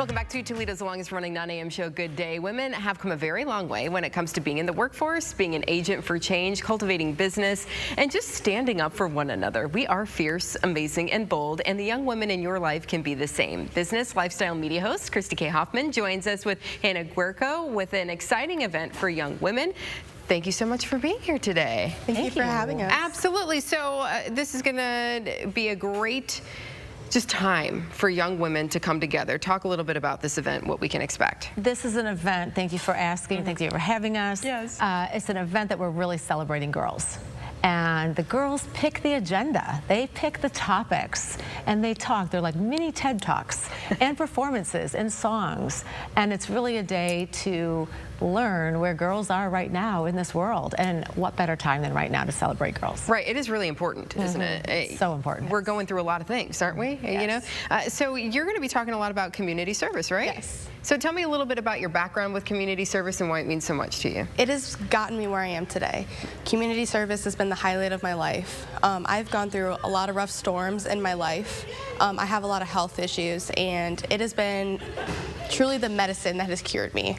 Welcome back to Toledo's longest running 9 a.m. show, Good Day. Women have come a very long way when it comes to being in the workforce, being an agent for change, cultivating business, and just standing up for one another. We are fierce, amazing, and bold, and the young women in your life can be the same. Business lifestyle media host Kristi K Hoffman joins us with Hannah Guercio with an exciting event for young women. Thank you so much for being here today. Thank you for having us. Absolutely. So this is going to be a great time for young women to come together. Talk a little bit about this event, what we can expect. This is an event, thank you for asking, thank you for having us. Yes. It's an event that we're really celebrating girls. And the girls pick the agenda. They pick the topics and they talk. They're like mini TED Talks and performances and songs. And it's really a day to learn where girls are right now in this world, and what better time than right now to celebrate girls. Right, it is really important, isn't it? So important. We're going through a lot of things, aren't we? Yes. You know, so you're going to be talking a lot about community service, right? Yes. So tell me a little bit about your background with community service and why it means so much to you. It has gotten me where I am today. Community service has been the highlight of my life. I've gone through a lot of rough storms in my life. I have a lot of health issues, and it has been truly the medicine that has cured me.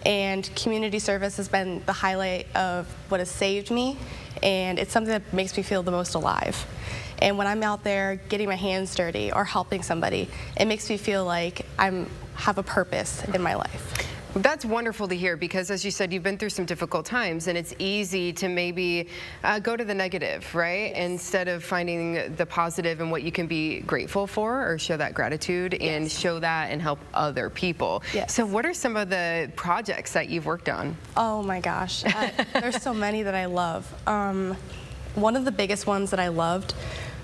And community service has been the highlight of what has saved me, and it's something that makes me feel the most alive. And when I'm out there getting my hands dirty or helping somebody, it makes me feel like I have a purpose in my life. That's wonderful to hear, because as you said, you've been through some difficult times, and it's easy to maybe go to the negative, right? Yes. Instead of finding the positive and what you can be grateful for, or show that gratitude and show that and help other people. Yes. So what are some of the projects that you've worked on? Oh my gosh, there's so many that I love. One of the biggest ones that I loved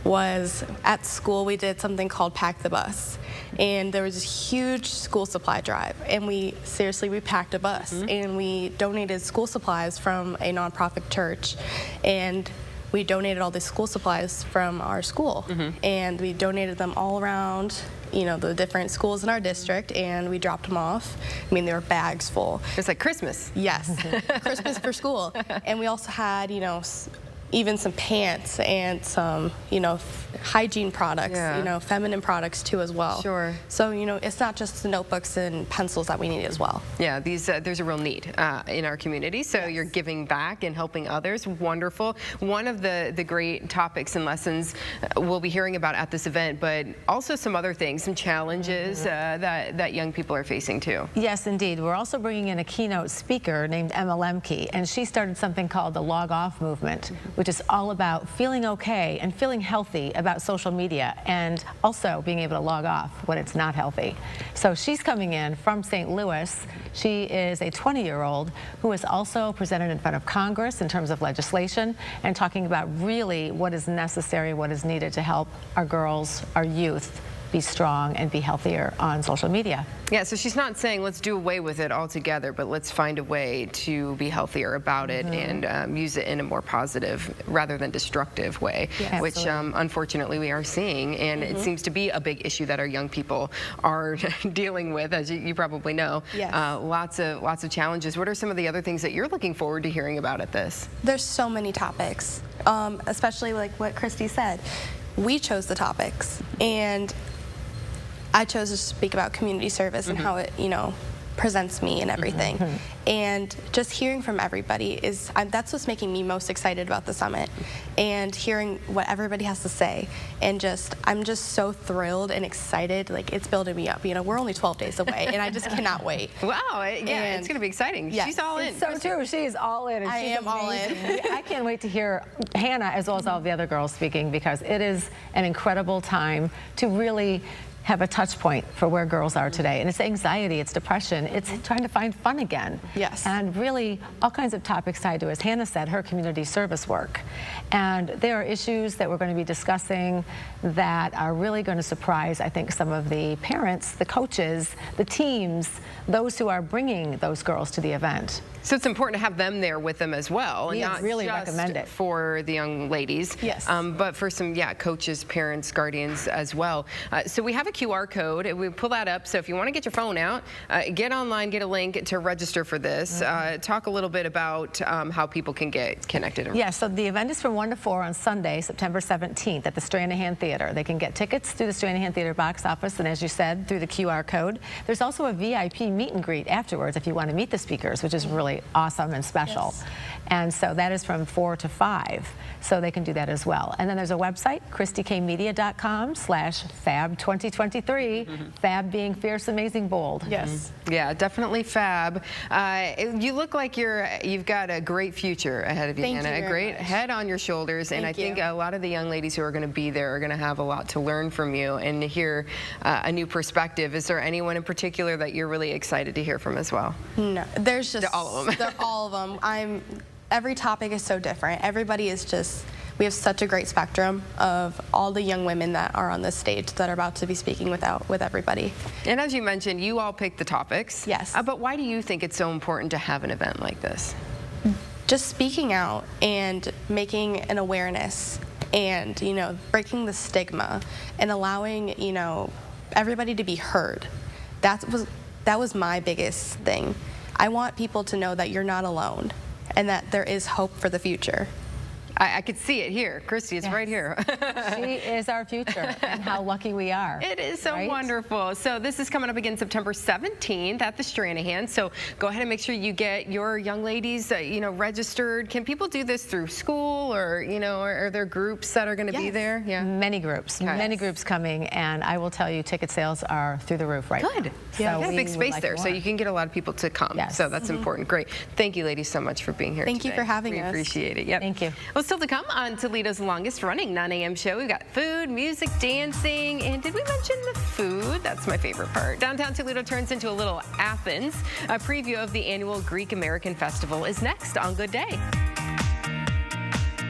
was at school. We did something called Pack the Bus, and there was this huge school supply drive, and we packed a bus, and we donated school supplies from a nonprofit church, and we donated all the school supplies from our school, and we donated them all around, you know, the different schools in our district, and we dropped them off. I mean, they were bags full. It's like Christmas. Yes, Christmas for school. And we also had, you know, even some pants and some, you know, hygiene products, you know, feminine products too as well. Sure. So, you know, it's not just the notebooks and pencils that we need as well. Yeah, there's a real need in our community, so you're giving back and helping others. Wonderful. One of the great topics and lessons we'll be hearing about at this event, but also some other things, some challenges that young people are facing too. Yes, indeed. We're also bringing in a keynote speaker named Emma Lemke, and she started something called the Log Off Movement, which is all about feeling okay and feeling healthy about social media, and also being able to log off when it's not healthy. So she's coming in from St. Louis. She is a 20-year-old who is also presented in front of Congress in terms of legislation, and talking about really what is necessary, what is needed to help our girls, our youth, be strong and be healthier on social media. Yeah, so she's not saying let's do away with it altogether, but let's find a way to be healthier about it and use it in a more positive rather than destructive way, which unfortunately we are seeing, and it seems to be a big issue that our young people are dealing with, as you probably know. Yes. Lots of challenges. What are some of the other things that you're looking forward to hearing about at this? There's so many topics, especially like what Kristi said. We chose the topics, and I chose to speak about community service and how it, you know, presents me and everything. And just hearing from everybody that's what's making me most excited about the summit, and hearing what everybody has to say. And I'm just so thrilled and excited. Like, it's building me up. You know, we're only 12 days away, and I just cannot wait. Wow, yeah, it's going to be exciting. Yes. She's all in. It's so true. She is all in. And I am all in. I can't wait to hear Hannah as well as all the other girls speaking, because it is an incredible time to really have a touch point for where girls are today. And it's anxiety, it's depression, it's trying to find fun again. Yes. And really all kinds of topics tied to, as Hannah said, her community service work. And there are issues that we're going to be discussing that are really going to surprise, I think, some of the parents, the coaches, the teams, those who are bringing those girls to the event. So it's important to have them there with them as well, and not really just recommend it for the young ladies, Yes. but for some coaches, parents, guardians as well. So we have a QR code. We pull that up. So if you want to get your phone out, get online, get a link to register for this. Talk a little bit about how people can get connected. Yeah, so the event is from 1 to 4 on Sunday, September 17th at the Stranahan Theater. They can get tickets through the Stranahan Theater box office, and as you said, through the QR code. There's also a VIP meet and greet afterwards if you want to meet the speakers, which is really awesome and special. Yes. And so that is from 4 to 5, so they can do that as well. And then there's a website, kristikmedia.com/fab2023, fab being fierce, amazing, bold. Yes. Yeah, definitely fab. You look like you've got a great future ahead of you, Thank Hannah. you A very great much. head on your shoulders, and I think a lot of the young ladies who are going to be there are going to have a lot to learn from you and to hear a new perspective. Is there anyone in particular that you're really excited to hear from as well? No, there's just They're all of them. They're all of them. Every topic is so different. Everybody is just. We have such a great spectrum of all the young women that are on this stage that are about to be speaking with everybody. And as you mentioned, you all pick the topics. Yes. But why do you think it's so important to have an event like this? Just speaking out and making an awareness and, breaking the stigma and allowing, everybody to be heard. That was my biggest thing. I want people to know that you're not alone and that there is hope for the future. I could see it here. Kristi, it's right here. She is our future, and how lucky we are. It is so right? wonderful. So this is coming up again September 17th at the Stranahan. So go ahead and make sure you get your young ladies, registered. Can people do this through school, or are there groups that are going to be there? Yeah. Many groups coming, and I will tell you, ticket sales are through the roof right now. Good. So Yeah, we big would space like there, so more. you can get a lot of people to come. Yes. So that's important. Great. Thank you, ladies, so much for being here Thank you today. for having we us. appreciate it. Yep. Thank you. Well, still to come on Toledo's longest running 9 a.m. show. We've got food, music, dancing, and did we mention the food? That's my favorite part. Downtown Toledo turns into a little Athens. A preview of the annual Greek American Festival is next on Good Day.